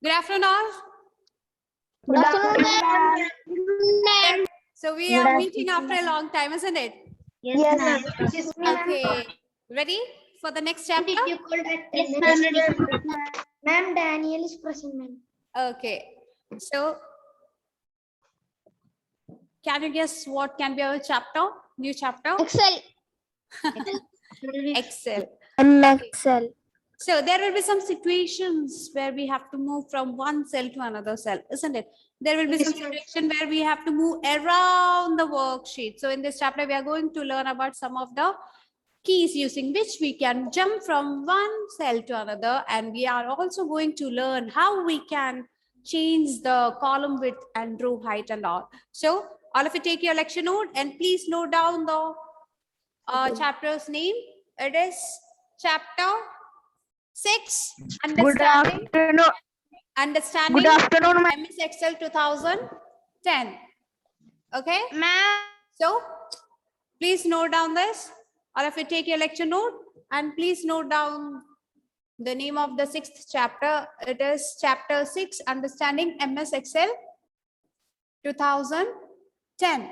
Good afternoon, all. Good afternoon, ma'am. So we Good are meeting afternoon. after a long time, isn't it? Yes, ma'am. Okay. Ready for the next chapter? Yes, ma'am. Ma'am, Daniel is present, ma'am. Okay. So can you guess what can be our chapter? New chapter? Excel. Excel. Excel. So there will be some situations where we have to move from one cell to another cell, isn't it? There will be some situation where we have to move around the worksheet. So in this chapter, we are going to learn about some of the keys using which we can jump from one cell to another. And we are also going to learn how we can change the column width and row height and all. So all of you take your lecture note and please note down the chapter's name. It is chapter 6, understanding Good afternoon, ma'am. MS Excel 2010. Okay, Ma'am. so please note down this. All of you take your lecture note and please note down the name of the 6th chapter. It is chapter 6, understanding MS Excel 2010.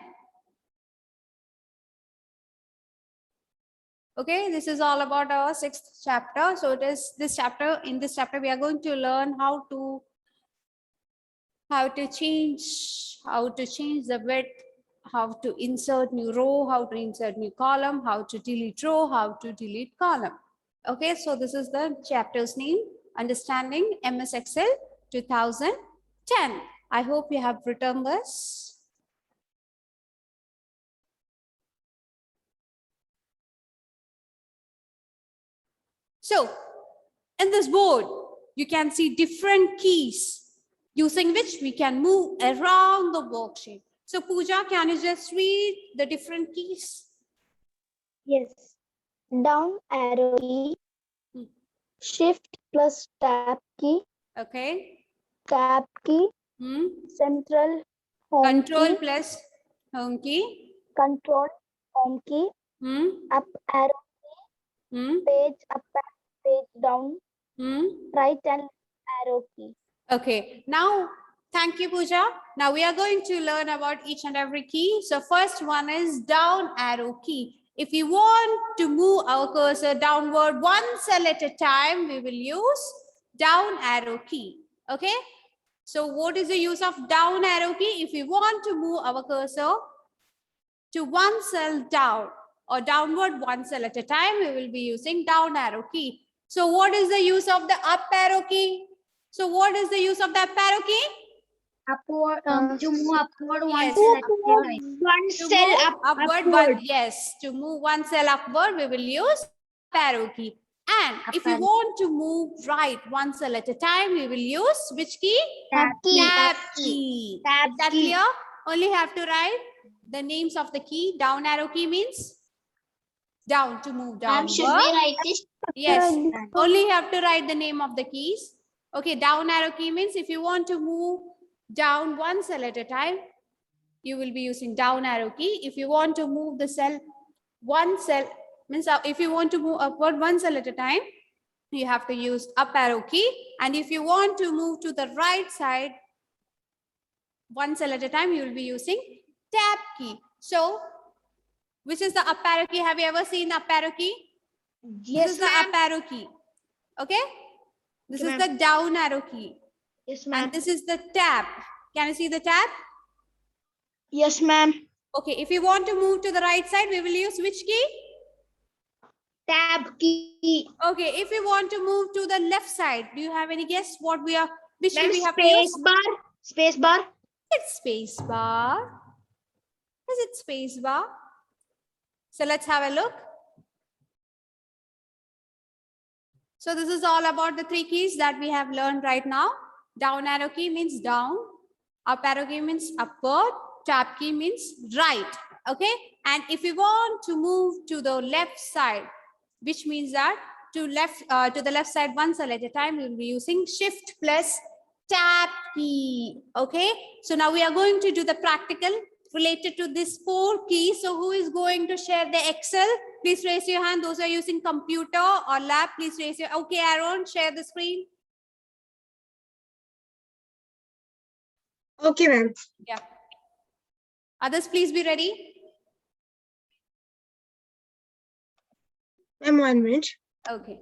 Okay, this is all about our 6th chapter. So it is this chapter. In this chapter, we are going to learn how to change the width, how to insert new row, how to insert new column, how to delete row, how to delete column. Okay, so this is the chapter's name, understanding MS Excel 2010. I hope you have written this. So in this board, you can see different keys using which we can move around the worksheet. So Pooja, can you just read the different keys? Yes. Down arrow key. Shift plus tab key. Okay. Tab key. Central home Control key. plus home key. Control home key. Up arrow key. Page up and page down. Right and arrow key. Okay. Now, thank you, Pooja. Now we are going to learn about each and every key. So first one is down arrow key. If you want to move our cursor downward one cell at a time, we will use down arrow key. Okay. So what is the use of down arrow key? If we want to move our cursor to one cell down or downward one cell at a time, we will be using down arrow key. So what is the use of the up arrow key? So what is the use of the up arrow key? Upward, to move upward one Yes. cell upward. Yes, to move one cell upward, we will use up arrow key. And if we want to move right one cell at a time, we will use which key? Tab key. Tab key. Tab Is that key. clear? Only have to write the names of the key. Down arrow key means down, to move downward. Should we write this? Yes, only have to write the name of the keys. Okay, down arrow key means if you want to move down one cell at a time, you will be using down arrow key. If you want to move the cell, one cell, means if you want to move upward one cell at a time, you have to use up arrow key. And if you want to move to the right side, one cell at a time, you will be using tab key. So, which is the up arrow key? Have you ever seen the up arrow key? Yes, this is the up arrow key. Okay? This is the down arrow key. Yes, ma'am. And this is the tab. Can you see the tab? Yes, ma'am. Okay, if you want to move to the right side, we will use which key? Tab key. Okay, if you want to move to the left side, do you have any guess what we are, which key we have to Space use? bar. Space bar. It's space bar. Is it space bar? So let's have a look. So this is all about the 3 keys that we have learned right now. Down arrow key means down. Up arrow key means upward. Tab key means right. Okay. And if we want to move to the left side, which means that to the left side one cell at a time, we will be using shift plus tab key. Okay. So now we are going to do the practical related to these 4 keys. So who is going to share the Excel? Please raise your hand. Those who are using computer or lab, please raise your. Okay, Aaron, share the screen. Okay, ma'am. Yeah. Others, please be ready. Ma'am, 1 minute. Okay.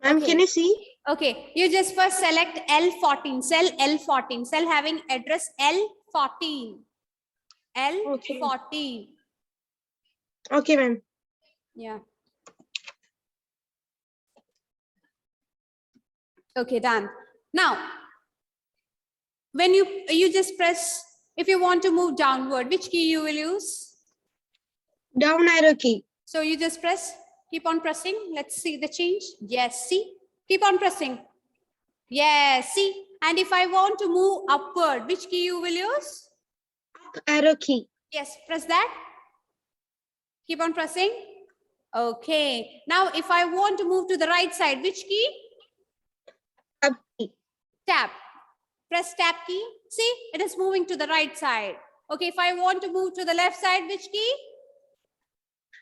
Ma'am, Okay. can you see? Okay, you just first select L14, cell L14, cell having address L14. L14. Okay, ma'am. Yeah. Okay, done. Now, when you just press, if you want to move downward, which key you will use? Down arrow key. So you just press, keep on pressing. Let's see the change. Yes, see, keep on pressing. Yes, see. And if I want to move upward, which key you will use? Up arrow key. Yes, press that. Keep on pressing. Okay. Now, if I want to move to the right side, which key? Up key. Tab. Press tab key. See, it is moving to the right side. Okay, if I want to move to the left side, which key?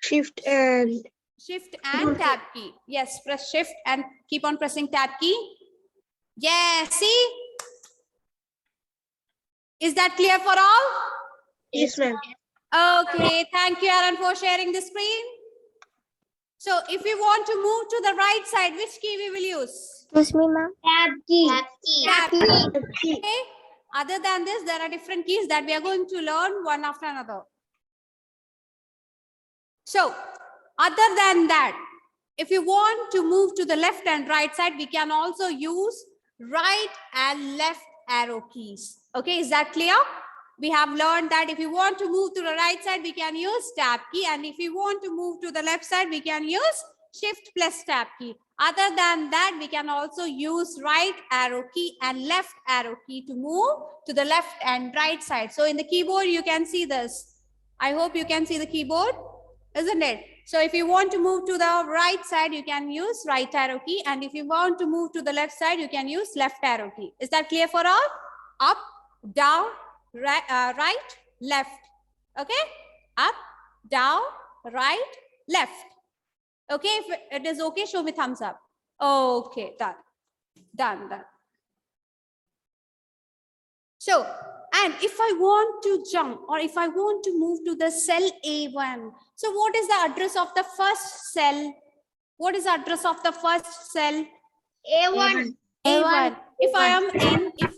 Shift and Shift and tab key. Yes, press shift and keep on pressing tab key. Yes, see? Is that clear for all? yes, ma'am. Okay, thank you, Aaron, for sharing the screen. So if we want to move to the right side, which key we will use? Excuse me, ma'am. Tab key. Tab key. Up key. Okay. Other than this, there are different keys that we are going to learn one after another. So, other than that, if you want to move to the left and right side, we can also use right and left arrow keys. Okay, is that clear? We have learned that if you want to move to the right side, we can use tab key. And if you want to move to the left side, we can use shift plus tab key. Other than that, we can also use right arrow key and left arrow key to move to the left and right side. So in the keyboard, you can see this. I hope you can see the keyboard, isn't it? So if you want to move to the right side, you can use right arrow key. And if you want to move to the left side, you can use left arrow key. Is that clear for all? Up, down, right, left. Okay? Up, down, right, left. Okay, if it is okay, show me thumbs up. Okay, done. Done, done. So, and if I want to jump or if I want to move to the cell A1, so what is the address of the first cell? What is the address of the first cell? A1. A1. If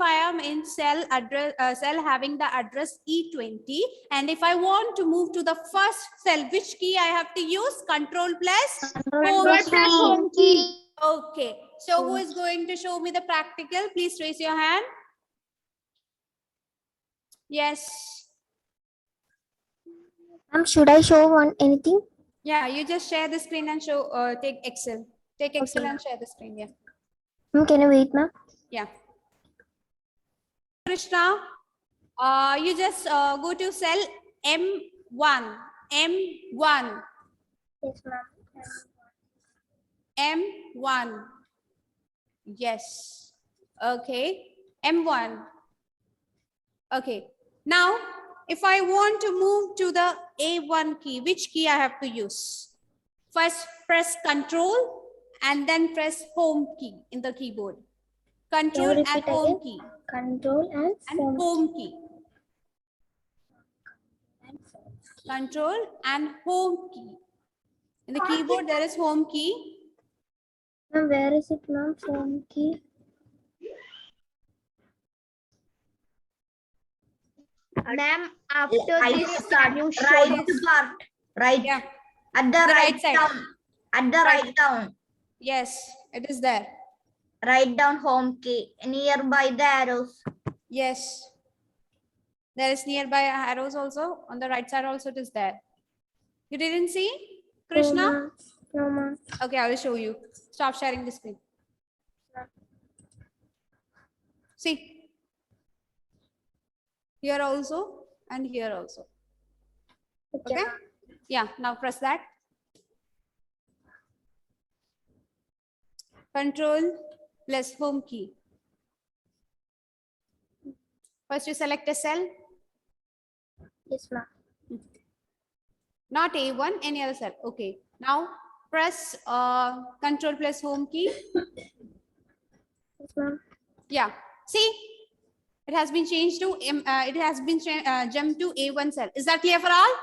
I am in cell address cell having the address E20, and if I want to move to the first cell, which key I have to use? Control plus Home key. Okay. So who is going to show me the practical? Please raise your hand. Yes. Should I show anything? Yeah, you just share the screen and show, take Excel. Take Excel Okay. and share the screen, yeah. Can you wait, ma'am? Yeah. Krishna, you just go to cell M1. M1. Yes, ma'am. M1. Yes. Okay. M1. Okay. Now, if I want to move to the A1 key, which key I have to use? First, press Control and then press Home key in the keyboard. Control and repeat Home again? key. Control And Home key. Control and Home key. In the keyboard, there is Home key. Ma'am, where is it, ma'am? Phone key. Ma'am, after this, can you show Right the part, right? Yeah. At the The right right side. down. At the Right. right down. Yes, it is there. Write down home key nearby the arrows. Yes. There is nearby arrows also. On the right side also it is there. You didn't see, Krishna? No, ma'am. Okay, I will show you. Stop sharing the screen. See. Here also and here also. Okay? Yeah, now press that. Control plus Home key. First you select a cell, Yes, ma'am. not A1, any other cell. Okay. Now press control plus home key. Yeah, see, it has been changed to jumped to A1 cell. Is that clear for all?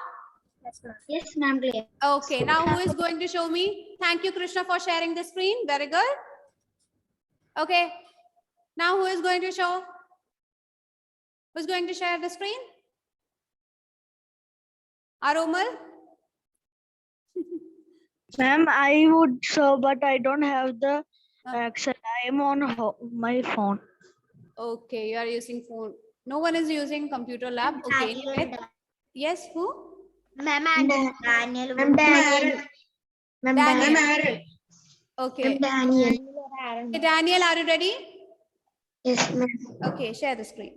Yes, ma'am. Clear. Okay, now who is going to show me? Thank you, Krishna, for sharing the screen. Very good. Okay, now who is going to show? Who's going to share the screen? Aromal? Ma'am, I would show, but I don't have the access. I am on my phone. Okay, you are using phone. No one is using computer lab. Okay. Anyway. Yes, who? Ma'am, Daniel. Daniel. Daniel. Okay. Daniel. Okay, Daniel, are you ready? Yes, ma'am. Okay, share the screen.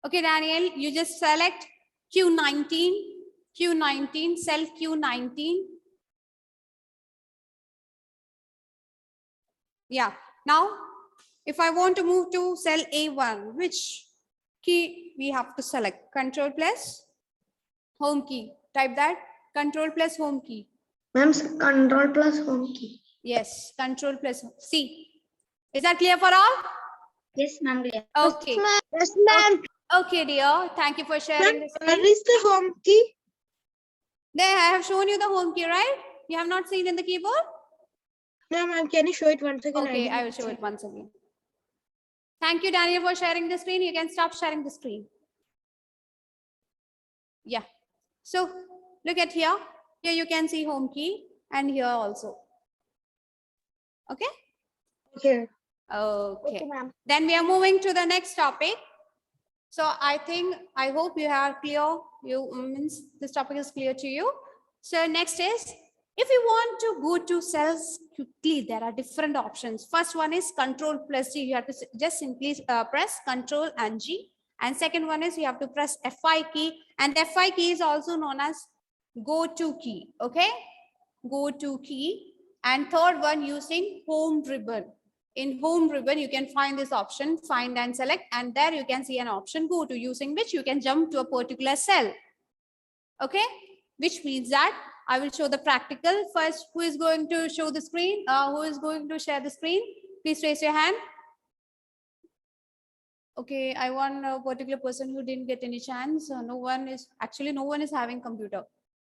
Okay, Daniel, you just select Q19, cell Q19. Yeah, now if I want to move to cell A1, which key we have to select? Control plus home key. Type that, control plus home key. Ma'am, control plus home key. Yes, control plus C. Is that clear for all? Yes, ma'am. Clear. Okay. Yes, ma'am. Okay, dear. Thank you for sharing this. Where is the home key? There, I have shown you the home key, right? You have not seen in the keyboard? No, ma'am. Can you show it once again? Okay, I will show it once again. Thank you, Daniel, for sharing the screen. You can stop sharing the screen. Yeah. So look at here. Here you can see home key and here also. Okay? Okay. Okay. ma'am. Then we are moving to the next topic. So I hope you are clear. Means this topic is clear to you. So next is, if you want to go to cells quickly, there are different options. First one is control plus G. You have to just simply press control and G. And second one is you have to press F5 key. And F5 key is also known as go to key. Okay? Go to key. And third one using home ribbon. In home ribbon, you can find this option, find and select, and there you can see an option go to, using which you can jump to a particular cell. Okay, which means that I will show the practical. First, who is going to show the screen? Who is going to share the screen? Please raise your hand. Okay, I want a particular person who didn't get any chance. No one is having computer.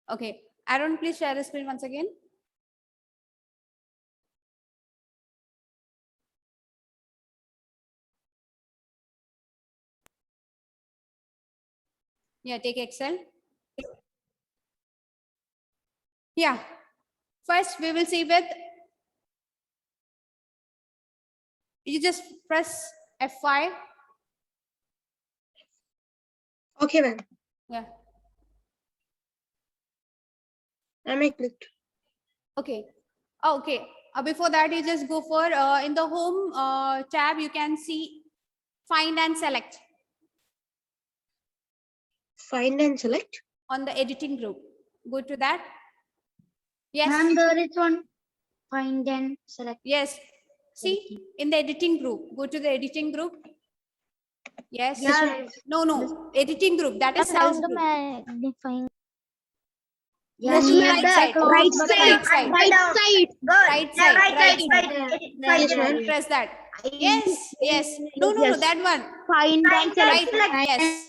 Okay, Aaron, please share the screen once again. Yeah, take Excel. Yeah. First, we will see with, you just press F5. Okay, ma'am. Yeah. I clicked. Okay. Okay. Before that, you just go for, in the home tab, you can see find and select. Find and select. On the editing group. Go to that. Yes. Ma'am, there is one. Find and select. Yes. See, in the editing group, go to the editing group. Yes. Yeah. No. Editing group. That is cells group. Magnifying. Yes, Right ma'am. side. Right Right side. Right side. Good. Right side. Right. Yes, ma'am. Press that. Yes. No. That one. Find and Right. select. Yes.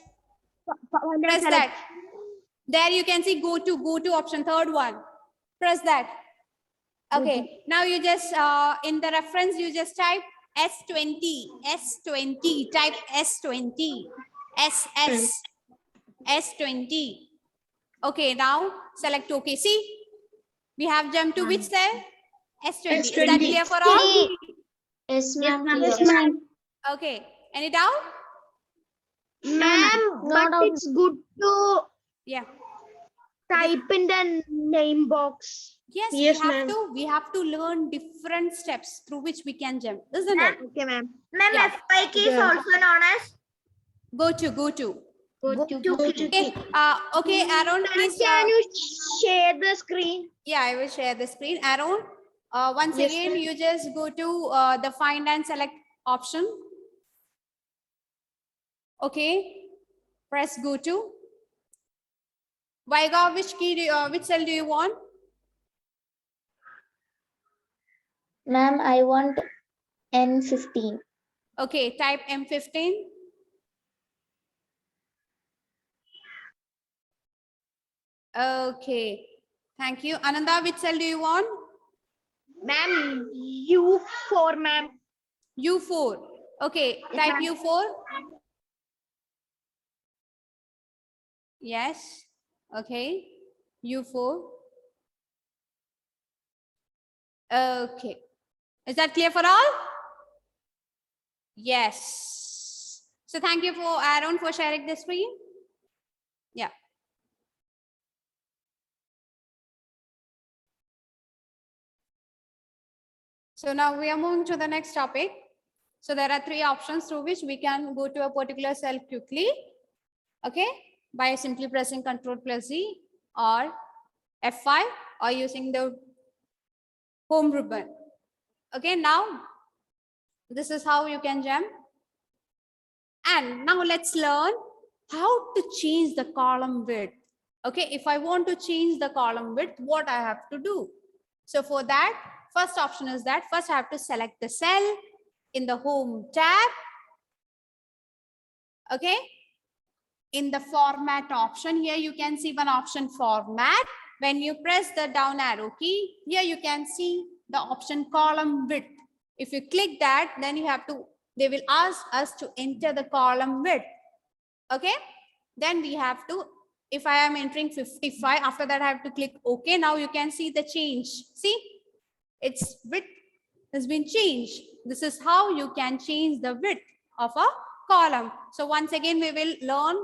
Press that. There you can see go to option, third one. Press that. Okay. Now you just, in the reference, you just type S20. Type S20. S20. Okay. Now select OK. See, we have jumped to which cell? S20. Is that clear for all? Yes, ma'am. Yes, ma'am. Okay. Any doubt? Ma'am, but it's good to Yeah. type in the name box. Yes, Yes, we have to learn different steps through which we can jump, isn't it? Okay, ma'am. Ma'am, Yeah. F5 key is Yeah. also known as Go to. Go to Okay, key. okay, Aaron, please. Can you share the screen? Yeah, I will share the screen. Aaron, once Yes, again, ma'am. you just go to the find and select option. Okay, press go to. Vaiga, which key, which cell do you want? Ma'am, I want N15. Okay, type M15. Okay, thank you. Ananda, which cell do you want? Ma'am, U4, ma'am. U4. Okay, Yes, type ma'am. U4. Yes. Okay, U4. Okay. Is that clear for all? Yes. So thank you for Aaron for sharing the screen. Yeah. So now we are moving to the next topic. So there are three options through which we can go to a particular cell quickly. Okay. By simply pressing Ctrl+Z or F5 or using the home ribbon. Okay. Now this is how you can jump. And now let's learn how to change the column width. Okay, if I want to change the column width, what I have to do? So for that, first option is that first I have to select the cell in the home tab. Okay, in the format option here, you can see one option format. When you press the down arrow key, here you can see the option column width. If you click that, then you have to, they will ask us to enter the column width. Okay, then we have to, if I am entering 55, after that I have to click OK. Now you can see the change. See, its width has been changed. This is how you can change the width of a column. So once again, we will learn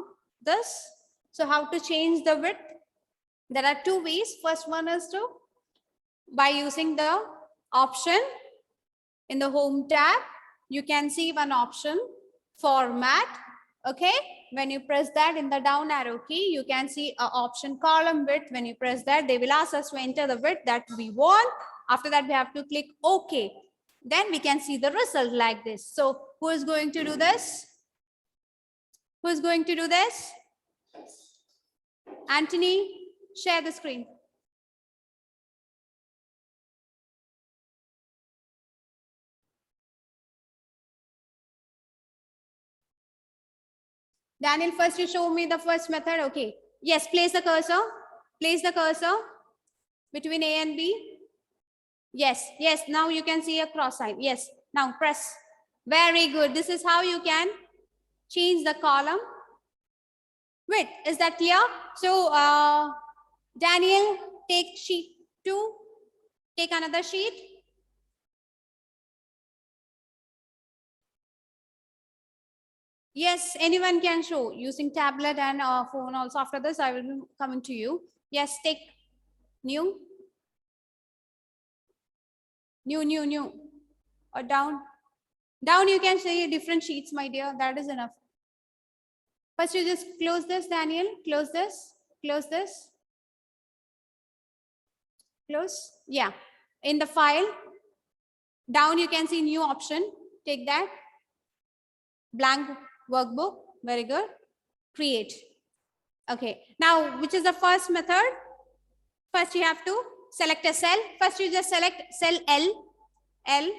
this. So how to change the width? There are two ways. First one is to, by using the option in the home tab, you can see one option, format. Okay, when you press that in the down arrow key, you can see an option column width. When you press that, they will ask us to enter the width that we want. After that, we have to click OK. Then we can see the result like this. So who is going to do this? Who is going to do this? Anthony, share the screen. Daniel, first you show me the first method. Okay. Yes, place the cursor. Place the cursor between A and B. Yes, yes. Now you can see a cross sign. Yes. Now press. Very good. This is how you can change the column width. Is that clear? So, Daniel, take sheet 2. Take another sheet. Yes, anyone can show using tablet and phone also. After this, I will be coming to you. Yes, take new. New. Or down. Down, you can see different sheets, my dear. That is enough. First, you just close this, Daniel. Close this. Close this. Close. Yeah. In the file, down, you can see new option. Take that. Blank workbook. Very good. Create. Okay. Now, which is the first method? First, you have to select a cell. First, you just select cell L. L.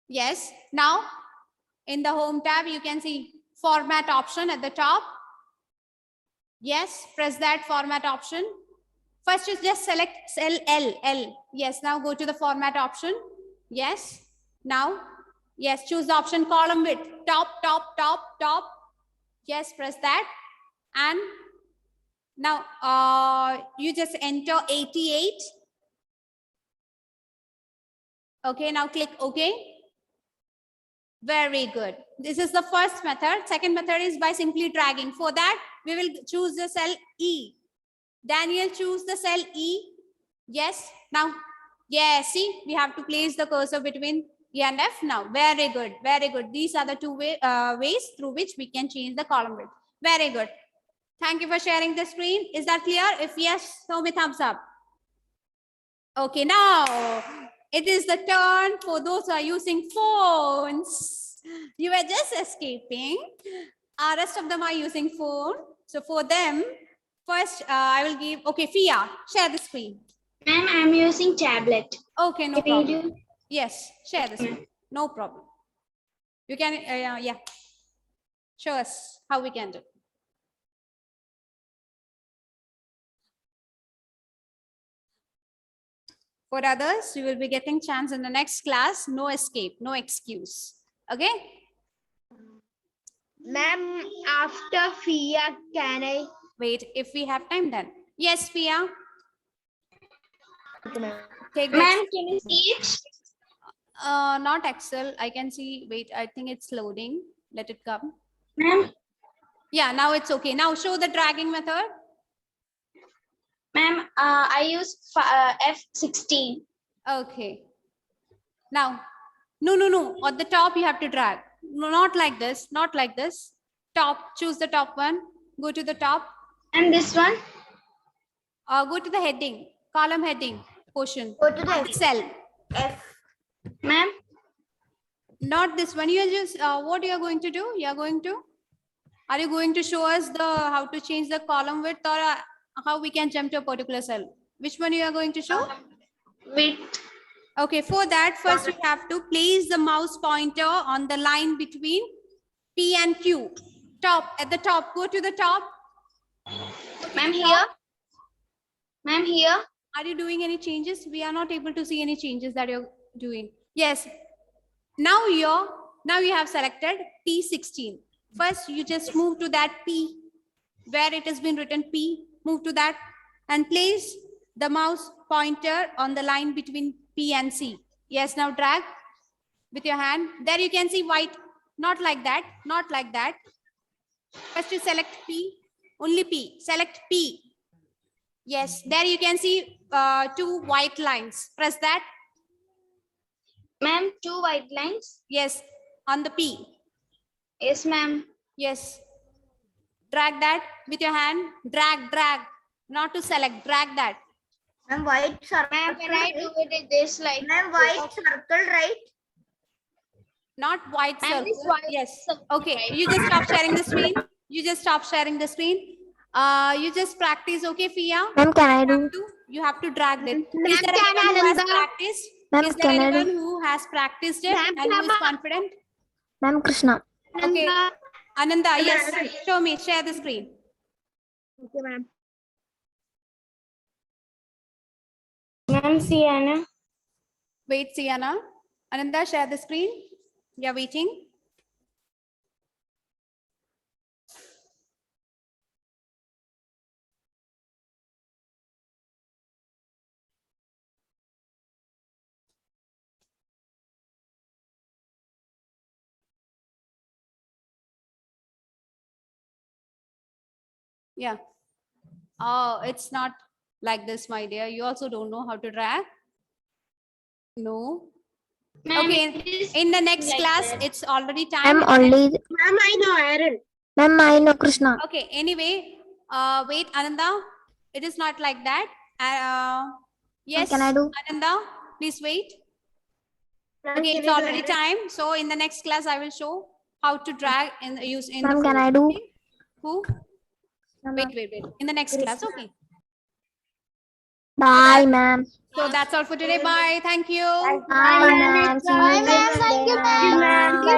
Yes. Now, in the home tab, you can see format option at the top. Yes. Press that format option. First, you just select cell L. L. Yes. Now, go to the format option. Yes. Now, yes. Choose the option column width. Top. Yes. Press that. And now, you just enter 88. Okay. Now, click OK. Very good. This is the first method. Second method is by simply dragging. For that, we will choose the cell E. Daniel, choose the cell E. Yes. Now, yes, see, we have to place the cursor between E and F now. Very good. Very good. These are the two ways through which we can change the column width. Very good. Thank you for sharing the screen. Is that clear? If yes, show me thumbs up. Okay, now it is the turn for those who are using phones. You were just escaping. Rest of them are using phone. So for them, first I will give, okay, Fia, share the screen. Ma'am, I'm using tablet. Okay, no Can I problem. do? Yes, share the screen. No problem. You can, yeah. Show us how we can do. For others, you will be getting chance in the next class. No escape, no excuse. Okay? Ma'am, after Fia, can I? Wait, if we have time then. Yes, Fia. Take the Ma'am, can you see it? not Excel. I can see. Wait, I think it's loading. Let it come. Ma'am, Yeah, now it's okay. Now show the dragging method. ma'am, I use F16. Okay. Now, no. At the top, you have to drag. No, not like this. Not like this. Top. Choose the top one. Go to the top. And this one? Go to the heading. Column heading portion. Go to the of cell. F. Ma'am, Not this one. You are just what you are going to do? You are going to. Are you going to show us the how to change the column width or how we can jump to a particular cell? Which one you are going to show? with Okay, for that, first you have to place the mouse pointer on the line between P and Q. Top, at the top, go to the top. ma'am here. Ma'am here. Are you doing any changes? We are not able to see any changes that you're doing. Yes. Now you have selected P16. First, you just move to that P where it has been written P. Move to that and place the mouse pointer on the line between P and C. Yes, now drag with your hand. There you can see white. Not like that. Not like that. First you select P. Only P. Select P. Yes, there you can see 2 white lines. Press that. Ma'am, 2 white lines. Yes, on the P. Yes, ma'am. Yes. Drag that with your hand. Drag. Not to select. Drag that. Ma'am, white circle. Ma'am, can I do it in this like? Ma'am, white circle, right? Not white Ma'am, circle. this white Yes. circle, Okay. right? You just stop sharing the screen. You just stop sharing the screen. You just practice. Okay, Fia? Ma'am, can I do? You have to drag it. Is Ma'am, there can anyone who has Ananda? practiced? Ma'am, Is there can I do? anyone who has practiced it Ma'am, and who is Prabha. confident? Ma'am, Krishna. Okay. Ananda, yes. Show me. Share the screen. Okay, ma'am. Ma'am, Sienna. Wait, Sienna. Ananda, share the screen. You're waiting. Yeah. Oh, it's not like this, my dear. You also don't know how to drag. No. Ma'am, Okay. it is In the next like class, that. it's already time. Ma'am, only. Ma'am, I know Aaron. Ma'am, I know Krishna. Okay. Anyway, wait, Ananda. It is not like that. Yes. can I do? Ananda, please wait. Ma'am, Okay, can it's I do already Aaron? time. So in the next class, I will show how to drag and use in Ma'am, the can phone. I do? Okay? Who? Wait. In the next class, okay. Bye, ma'am. So that's all for today. Bye. Thank you. Bye, ma'am. See you Bye, ma'am. next Thank day, you, ma'am.